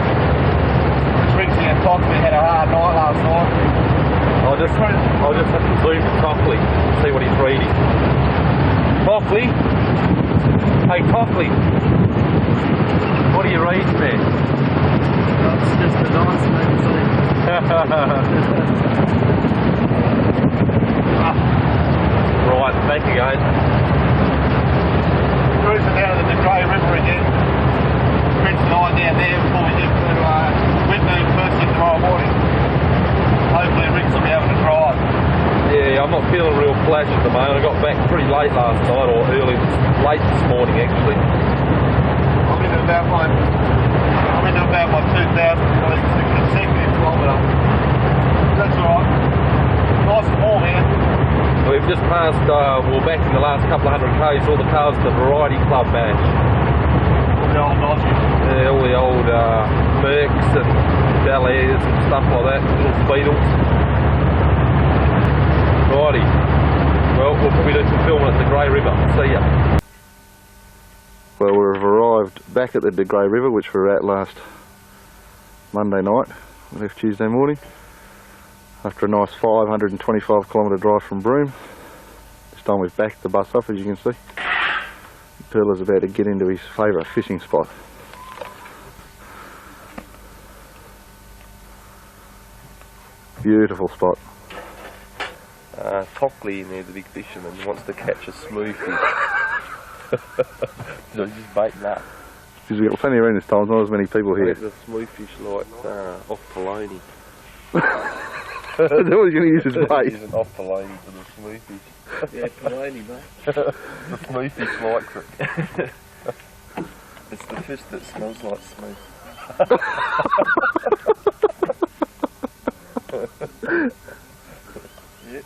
Riggsy and Toffee had a hard night last night. I'll just have to zoom to Tockley and see what he's reading. Tockley? Hey Tockley, what are you reading there? It's just a nice magazine. Right, back again. Cruising down to the Grey River again. Prince and I down there before we get to Whitney first thing tomorrow morning. Hopefully Riggs will be able to drive. Yeah, I'm not feeling real flash at the moment. I got back pretty late last night, or late this morning actually. I'm into about my 2,000 consecutive kilometre. That's alright. Nice and warm here. We've just passed, back in the last couple of 100 k's, all the cars at the Variety Club match. All the old Aussies. Yeah, all the old Mercs and Bel Airs and stuff like that, little Beetles. Righty. Well, we'll probably do some filming at the Grey River. See ya. Well, we've arrived back at the Grey River, which we were at last Monday night. We left Tuesday morning after a nice 525 kilometre drive from Broome. This time we've backed the bus off, as you can see. Pearla's about to get into his favourite fishing spot. Beautiful spot. Tockley in there, the big fisherman, wants to catch a smooth fish. So he's just baiting up. Because we've got plenty around this time, there's not as many people here. The smooth fish like off Polony. Is that what he's going to use as bait? He's an off Polony for the smooth fish. Yeah, Polony, mate. The smooth fish likes it. It's the fish that smells like smooth. Yep.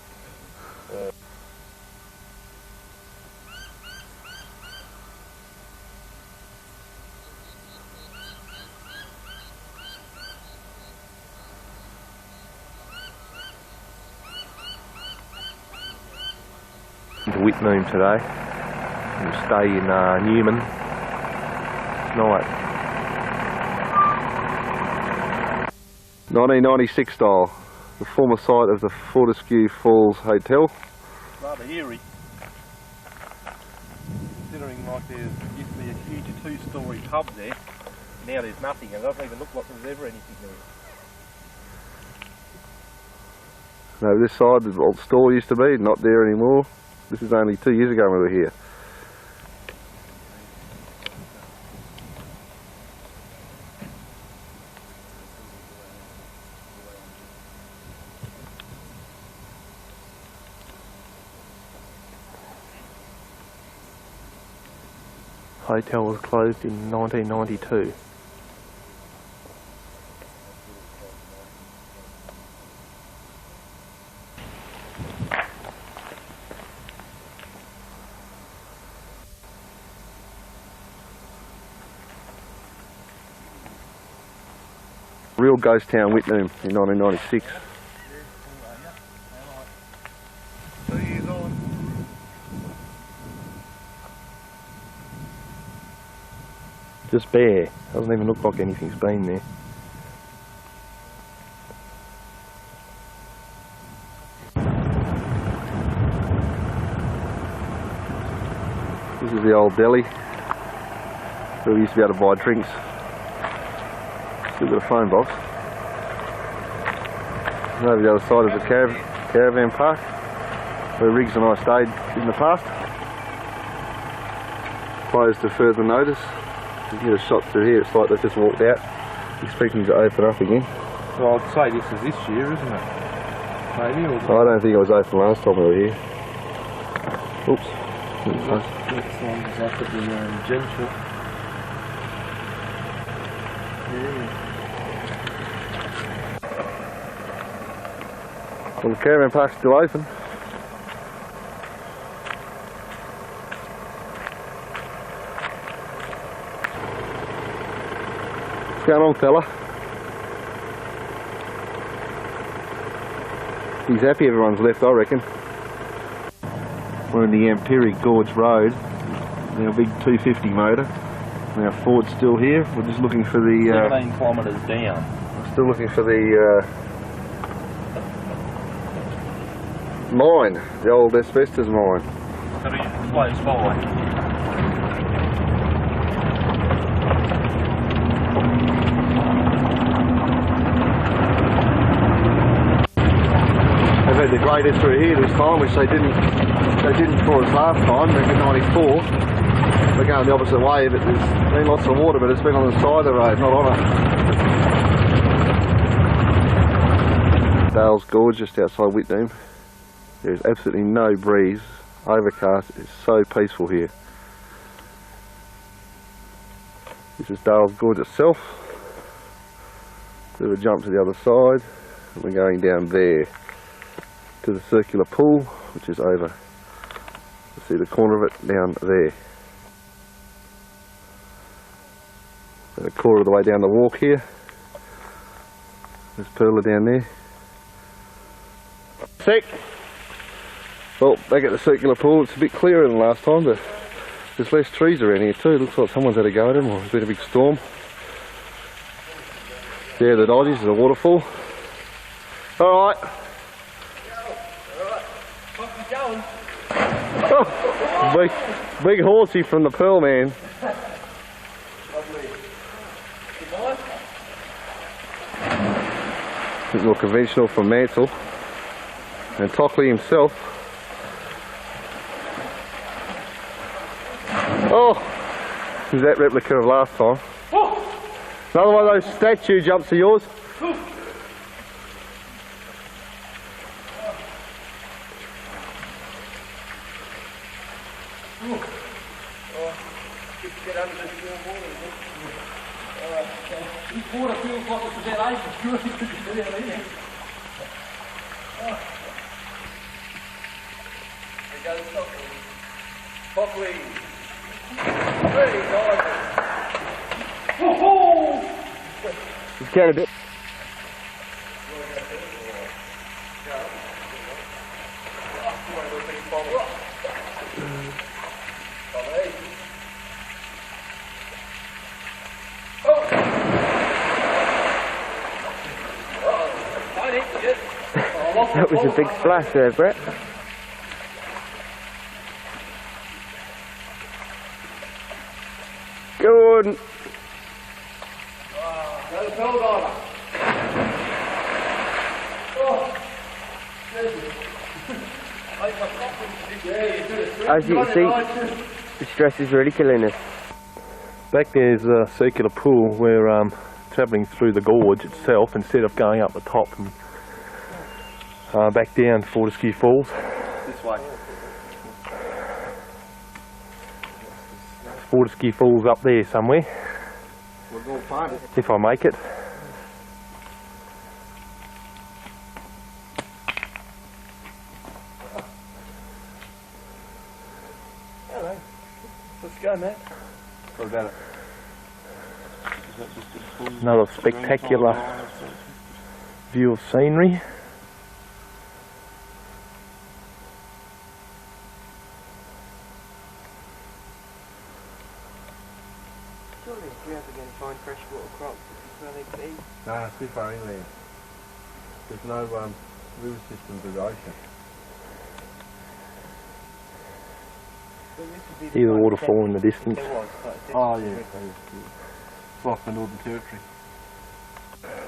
To Whitnoom today. We'll stay in Newman tonight. 1996 style, the former site of the Fortescue Falls Hotel. Rather eerie, considering like there used to be a huge 2-storey pub there. Now there's nothing, and it doesn't even look like there's ever anything there. No, this side, the old store used to be, not there anymore. This is only 2 years ago when we were here. Hotel was closed in 1992. Real ghost town Whitnoom in 1996. 2 years on. Just bare. Doesn't even look like anything's been there. This is the old deli where we used to be able to buy drinks. Still got a phone box. And over the other side is the caravan park where Riggs and I stayed in the past. Closed to further notice. You get a shot through here, it's like they've just walked out, expecting to open up again. Well, I'd say this is this year, isn't it? Maybe, or I don't think it was open last time we were here. Oops. next one is up at the gin shop. Well, the caravan park's still open. What's going on, fella? He's happy everyone's left, I reckon. We're in the Ampere Gorge Road. Our big 250 motor. Now Ford's still here. We're just looking for the 17 kilometres down. we're still looking for the mine, the old asbestos mine. So we close by. They've had the grader through here this time, which they didn't for us last time, back in '94. We're going the opposite way, but there's been lots of water, but it's been on the side of the road, not on it. Dale's Gorge, just outside Whitdoom. There's absolutely no breeze, overcast, it's so peaceful here. This is Dale's Gorge itself. Bit of a jump to the other side, and we're going down there to the circular pool, which is over. You see the corner of it down there. And a quarter of the way down the walk here. There's Pearla down there. Sick! Well, back at the circular pool, it's a bit clearer than last time, but there's less trees around here too. Looks like someone's had a go at them, or there's been a big storm. There, the Dodgies, there's a waterfall. Alright. Oh, big horsey from the Pearl man. A bit more conventional from Mansell. And Tockley himself. Oh! Is that replica of last time? Another one of those statue jumps of yours. This water feels like it's about 8 surely could be down here. There goes Tockley. Tockley. Very nice. Woohoo! Just get a bit. That was a big splash there, Brett. Go on. As you can see, the stress is really killing us. Back there's a circular pool. We're travelling through the gorge itself instead of going up the top and back down to Fortescue Falls. This way. Fortescue Falls up there somewhere, We're going to find it. if I make it. Hello. Let's go, Matt. What about it? Another spectacular view of scenery. Surely if we ever going to find freshwater crops, it's where they be. Nah, it's too far inland. There's no river system to the ocean. See the waterfall in the distance. Oh yeah, it's like the Northern Territory.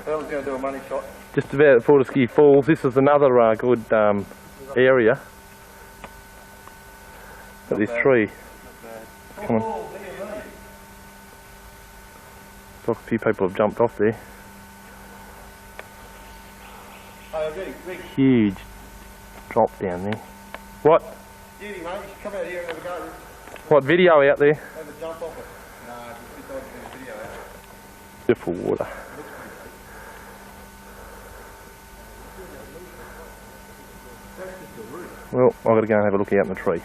Pearla's going to do a money shot. Just about at Fortescue Falls. This is another good area. At this tree. Come on. Looks like a few people have jumped off there. Huge drop down there. What? Beauty, mate. You should come out here and have a go. What video out there? Have a jump off it. Nah, it's a bit dodgy to video out. Beautiful water. Well, I've got to go and have a look out in the tree.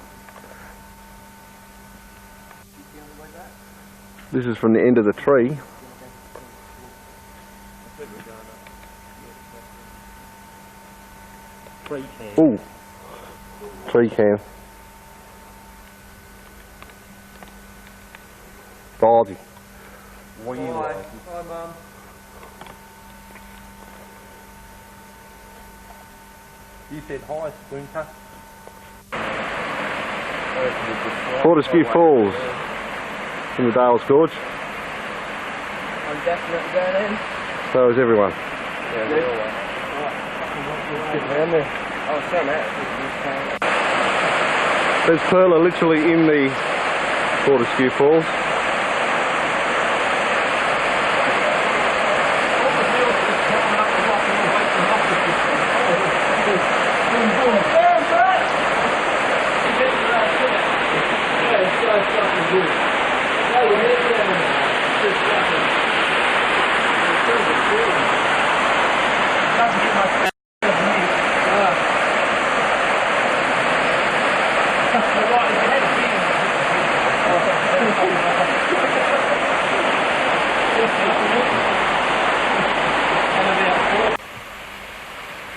This is from the end of the tree. Ooh, tree can. Baldy. Hi, Mum. You said hi, Splinter. Fortescue Falls in the Dales Gorge. I'm definitely going in. So is everyone. Yeah, we all are. Get around there. Oh, so that. There's Pearla literally in the Fortescue Falls.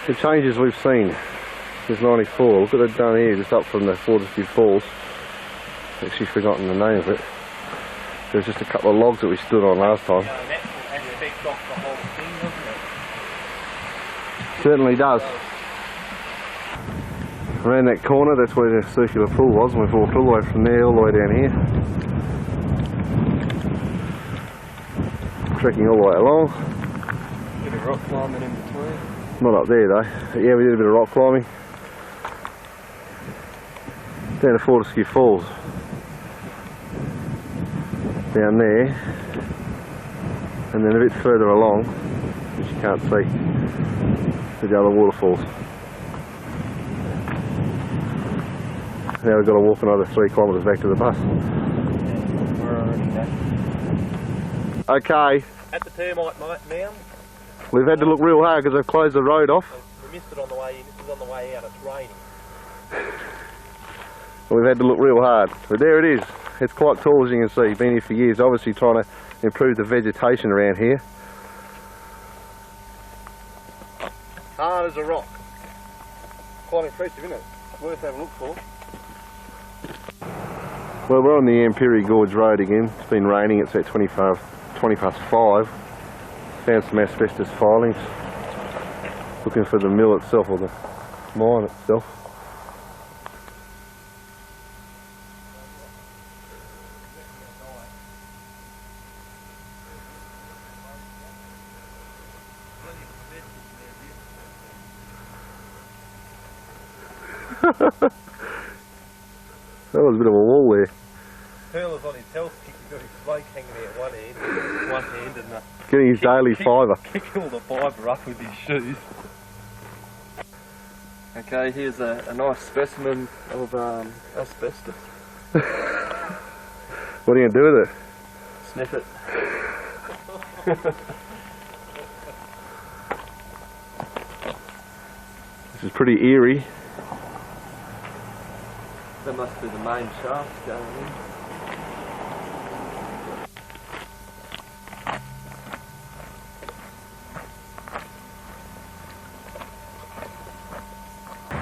The changes we've seen since '94, look what they've done here, just up from the Fortescue Falls. Actually forgotten the name of it. There's just a couple of logs that we stood on last time. Certainly does. Around that corner, that's where the circular pool was, and we've walked all the way from there all the way down here. Trekking all the way along. Bit of rock climbing in between. Not up there though. But yeah, we did a bit of rock climbing. Down to Fortescue Falls. Down there. And then a bit further along, which you can't see, to the other waterfalls. Now we've got to walk another 3 kilometres back to the bus. We're already there. Okay. At the termite mound. We've had to look real hard because they've closed the road off. We missed it on the way in. This is on the way out. It's raining. We've had to look real hard. But there it is. It's quite tall, as you can see. Been here for years, obviously trying to improve the vegetation around here. Hard as a rock. Quite impressive, isn't it? Worth having a look for. Well, we're on the Ampiri Gorge Road again. It's been raining. It's at 20 past 5. Found some asbestos filings. Looking for the mill itself, or the mine itself. That was a bit of a wall there. Pearla's on his health kick. He's got his flake hanging out one hand and getting his daily fibre. Kicking all the fibre up with his shoes. Okay, here's a nice specimen of asbestos. What are you going to do with it? Sniff it. This is pretty eerie. That must be the main shaft going in.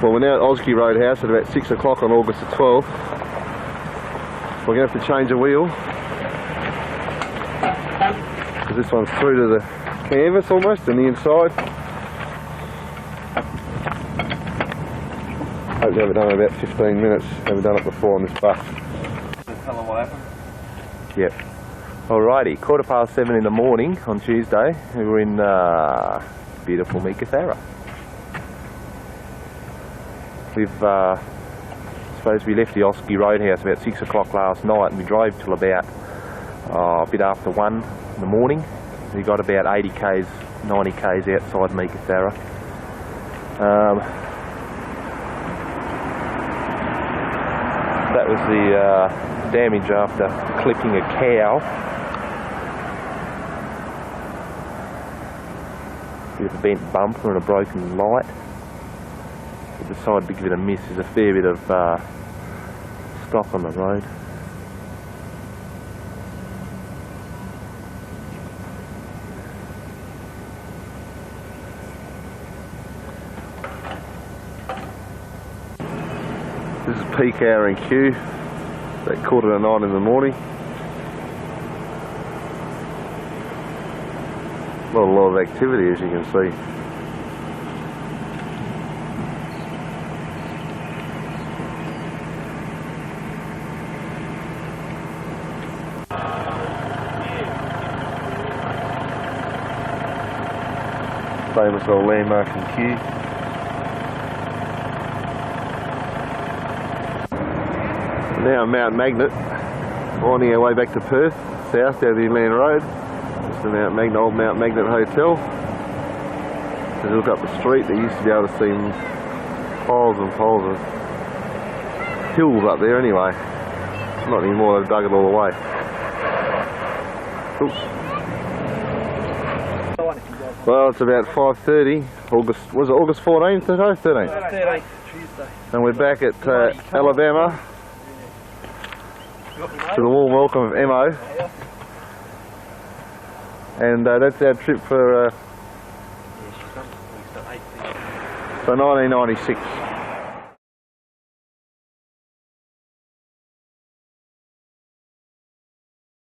Well, we're now at Oskie Roadhouse at about 6 o'clock on August the 12th. We're going to have to change a wheel, because this one's through to the canvas almost, and the inside. Hope we have it done in about 15 minutes. Haven't done it before on this bus. Tell them what happened. Yep. Alrighty, 7:15 in the morning on Tuesday. We're in beautiful Meekatharra. We've, suppose we left the Oskie Roadhouse about 6 o'clock last night, and we drove till about a bit after 1 in the morning. We got about 80 k's, 90 k's outside Meekatharra. That was the damage after clipping a cow. with a bent bumper and a broken light. We decided to give it a miss. There's a fair bit of stock on the road. This is peak hour in queue, about 8:45 in the morning. Not a lot of activity, as you can see. Famous old landmark in queue. Now Mount Magnet, finding our way back to Perth, south down the Inland Road. Just the old Mount Magnet Hotel. As you look up the street, there used to be able to see piles and piles of hills up there anyway. Not anymore, they've dug it all away. Oops. Well, it's about 5:30. Was it August 14th today? 13th? 13th, Tuesday. And we're back at Alabama. To the warm welcome of Mo. And that's our trip for 1996.